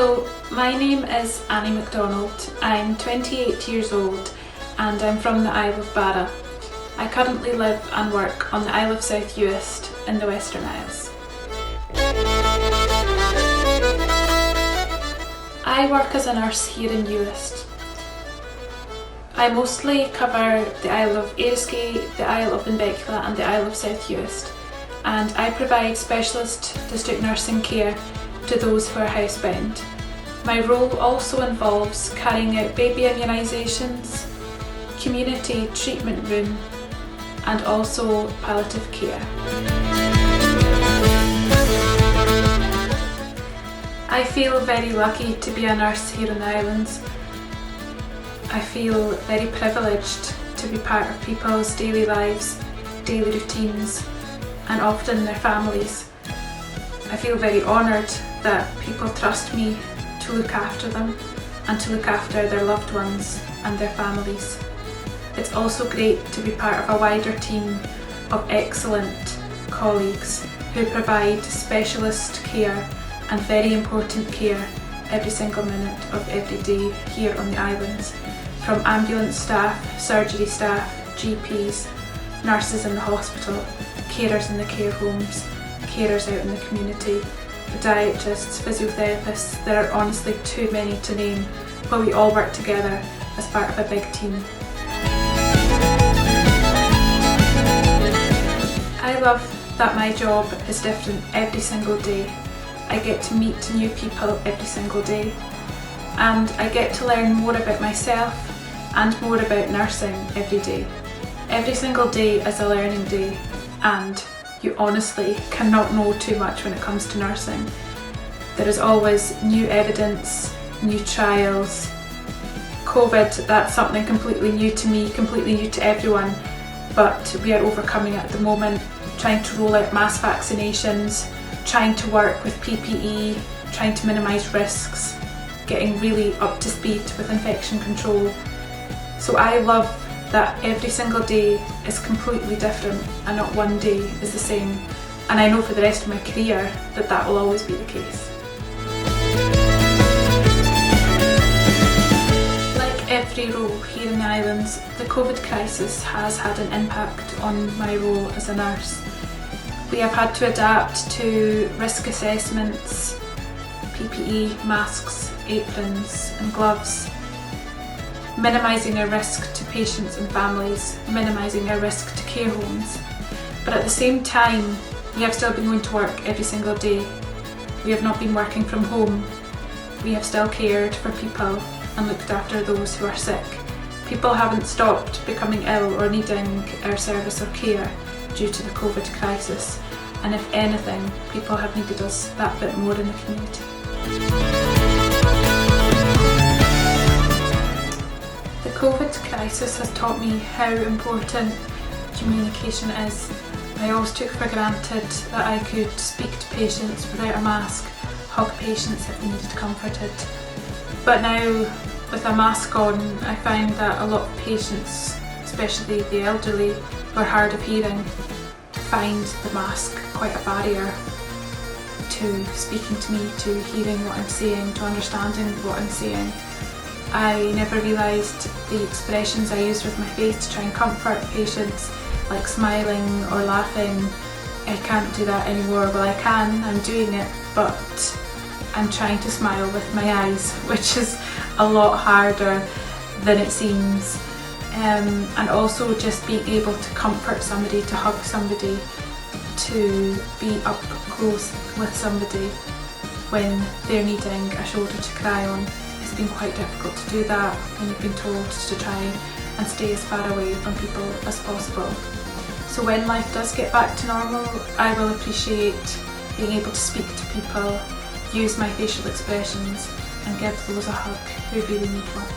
Hello, my name is Annie MacDonald. I'm 28 years old and I'm from the Isle of Barra. I currently live and work on the Isle of South Uist in the Western Isles. I work as a nurse here in Uist. I mostly cover the Isle of Barra, the Isle of Barra and the Isle of South Uist, and I provide specialist district nursing care to those who are housebound. My role also involves carrying out baby immunisations, community treatment room and also palliative care. I feel very lucky to be a nurse here in the islands. I feel very privileged to be part of people's daily lives, daily routines and often their families. I feel very honoured that people trust me to look after them and to look after their loved ones and their families. It's also great to be part of a wider team of excellent colleagues who provide specialist care and very important care every single minute of every day here on the islands. From ambulance staff, surgery staff, GPs, nurses in the hospital, carers in the care homes, carers out in the community, podiatrists, physiotherapists. There are honestly too many to name, but we all work together as part of a big team. I love that my job is different every single day. I get to meet new people every single day, and I get to learn more about myself and more about nursing every day. Every single day is a learning day, and you honestly cannot know too much when it comes to nursing. There is always new evidence, new trials. COVID, that's something completely new to me, completely new to everyone, but we are overcoming it at the moment, trying to roll out mass vaccinations, trying to work with PPE, trying to minimise risks, getting really up to speed with infection control. So I love that every single day is completely different and not one day is the same, and I know for the rest of my career that that will always be the case. Like every role here in the islands, the COVID crisis has had an impact on my role as a nurse. We have had to adapt to risk assessments, PPE, masks, aprons and gloves, minimising our risk to patients and families, minimising our risk to care homes. But at the same time, we have still been going to work every single day. We have not been working from home. We have still cared for people and looked after those who are sick. People haven't stopped becoming ill or needing our service or care due to the COVID crisis. And if anything, people have needed us that bit more in the community. The COVID crisis has taught me how important communication is. I always took for granted that I could speak to patients without a mask, hug patients if they needed comforted. But now, with a mask on, I find that a lot of patients, especially the elderly who are hard of hearing, find the mask quite a barrier to speaking to me, to hearing what I'm saying, to understanding what I'm saying. I never realised the expressions I use with my face to try and comfort patients, like smiling or laughing. I can't do that anymore. Well, I can, I'm doing it, but I'm trying to smile with my eyes, which is a lot harder than it seems. And also just being able to comfort somebody, to hug somebody, to be up close with somebody when they're needing a shoulder to cry on. It's been quite difficult to do that when you've been told to try and stay as far away from people as possible. So when life does get back to normal, I will appreciate being able to speak to people, use my facial expressions and give those a hug who really need one.